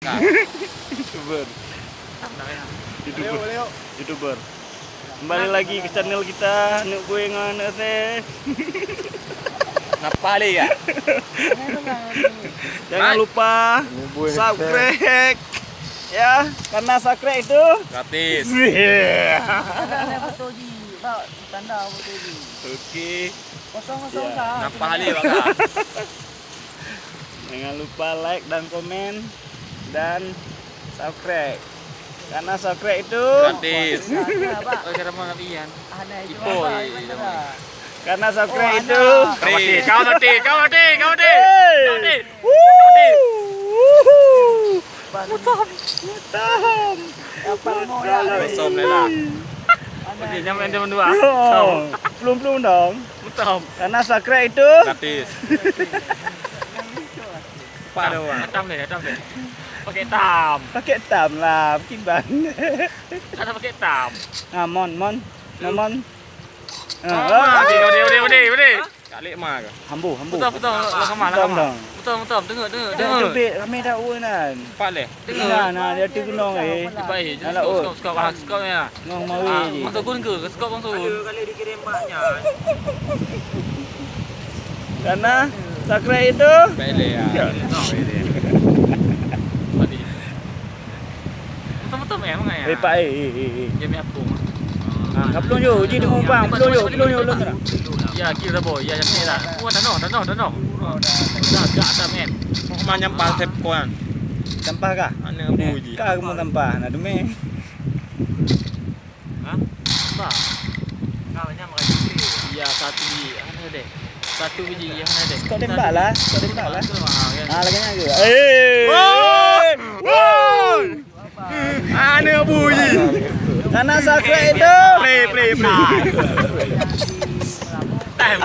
Bakar. YouTuber. Leo. YouTuber. Kembali lagi ke channel kita, Nuk gue dengan teh. Napa le ya? Jangan lupa subscribe. Ya, karena subscribe itu Gratis. Tanda foto ni. Oke. Kosong-kosong Ya. dah. Napa le bakar? Jangan lupa like dan komen dan subscribe. Karena subscribe itu Gratis. Pak. Oh, cara mana pian? Ada itu Ipo, apa? iya. karena subscribe Oh, itu Free. Kau mati. Hey! Mutam. Apa mau ya? Som le lah. Okey, nyampe jam 2. Oh, belum dong. Betul. Karena subscribe itu Gratis. Apa ada orang? Tam deh. Pakai tam. pakai tam lah, kiban. Ada pakai tam. Ah, mon. Budi. Kali mah ke? Hambu. Betul. Lah kemana? Betul. Dengar. Jepit kami dah unan. Apa le? Nah, dia tu gunung Baik. Alah, oh. Skop ya. Ngong mawi je. Bang Sogun ke? Skop Bang Sogun. Kali dikirim maknya. Karena subscribe itu Bele ya. Betul memang ya. Lepak Dia punya apa? Ah, kapelung je, uji dengan umpang. Pelung je. Ya, kira boy. Ya, ni lah. Wah, dah no. Dah gak men. Kau nyampal sep koan. Tampah kah? Ana buji. Kah kamu tampah, nak demi. Bah. Kau nya makan sendiri. Ya, satu biji. Ana deh. Satu biji yang ada deh. Kau tembak lah. Ah, lagi nak ke? Ana buji. Karena subscribe itu Play. Time.